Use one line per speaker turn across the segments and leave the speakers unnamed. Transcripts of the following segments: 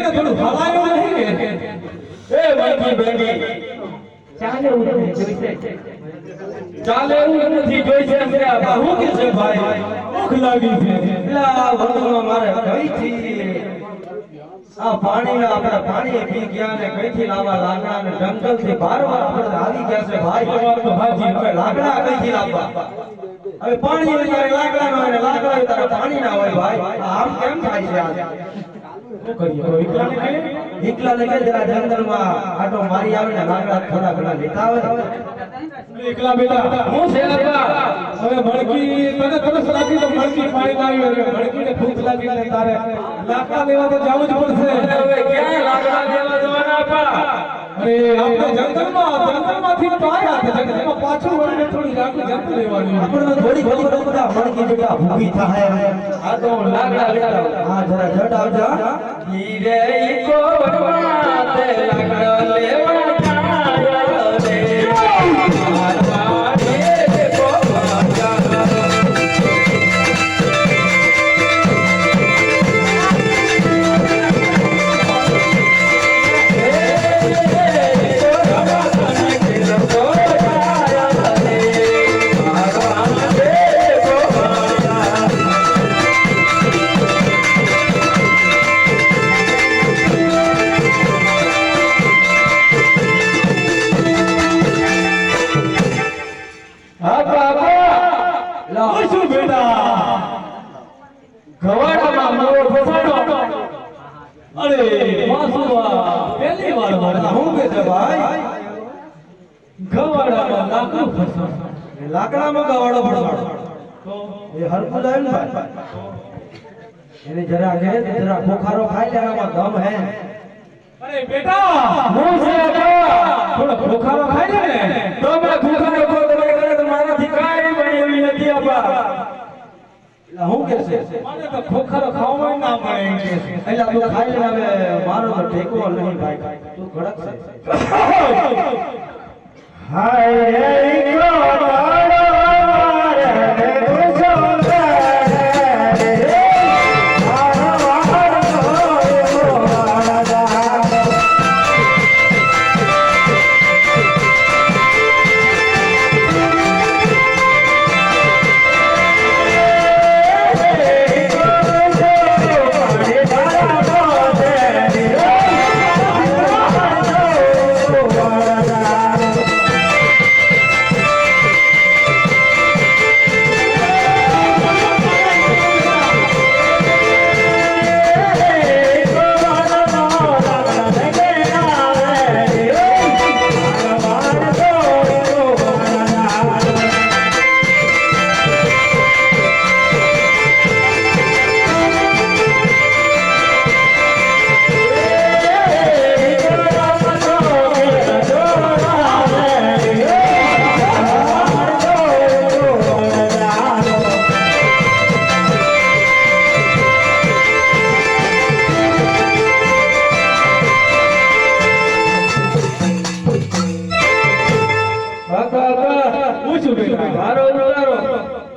થોડું હલાયો નહીં કે
એ વળગી બેગી
ચાલે એવું જોઈશે
ચાલે એવું નથી જોઈશે એમ કે આ હું કે છે ભાઈ
ભૂખ લાગી છે
એટલે આ વનમાં મારે કઈથી આ પાણીના આપણે પાણી પી ગયા ને કઈથી લાવવા લાકડા ને જંગલથી બારવાર આપણે આવી ગયા છે ભાઈ
તો હાજી
હવે લાકડા કઈથી લાવવા હવે પાણી હોય ત્યારે લાકડા ન હોય ને લાકડા હોય ત્યારે પાણી ના હોય ભાઈ આમ કેમ થાય છે આ
શું કરીએ તો એકલાને કહીએ
એકલા લઈ જરા જંગલમાં આટો મારી આવે ને લાકડા થોડા ઘણા લેતા આવે
એકલા બેટા
હું છે લાકડા
હવે મણકી તને તરસ લાગી તો મણકી પાણી લાવી અને મણકીને ભૂખ લાગી એટલે તારે લાકડા લેવા તો જવું જ પડશે
હવે ક્યાં લાકડા લેવા જવાના આપા
અરે આપણે જંગલમાંથી તો આવ્યા હતા જંગલમાં પાછું વળીને થોડી લાકડી જંગલ લેવાની
આપણને થોડી ખબર પડે મણકી જેટલા ભૂખી થાય આ તો લાકડા લેતા હા જરા જટ આવજો ધીરે કો ભગવાન તે લાકડા લેવા આવ્યો રે મારવા દે કો
શું બેટા
ગવાડામાં મોર ફસાડો
અરે વાસુવા પહેલી વાર મારા
હું કે છે ભાઈ
ગવાડામાં લાકડું ફસાણ
લાકડામાં ગવાડો ફસાડો
તો
એ હરકું આવ્યું ને ભાઈ એને જરા કે જરા ખોખારો ખાઈ લે આમાં દમ હે
અરે બેટા
હું છે બેટા
થોડો ખોખારો ખાઈ લે ને
તો મેં ખોખારો ખોખારો કરે તો મારાથી કાઈ બની એવી નથી આપા એટલે હું કે છે
મને તો ખોખારો ખાવામાં ના મળે એમ કે છે
એટલે તું ખાઈ લે હવે મારો તો ટેકો નહીં ભાઈ તું કડક છે હાય કો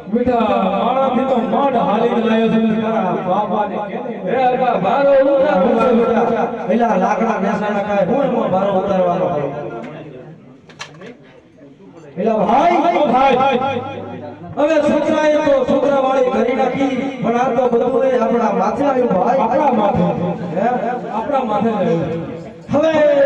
બેટા મારાથી તો માંડ હાલીને લાયો છે તારા બાપાને કે
એ અરબા ભારો ઉતારો બેટા પેલા લાકડા બેસાડા કાય હું ભારો ઉતારવાનો પેલા ભાઈ હવે છોકરાએ તો છોકરા વાળી કરી નાખી પણ આ તો બધું આપણા માથે આવ્યું ભાઈ
આપણા માથે હે આપણા માથે જ આવ્યું
હવે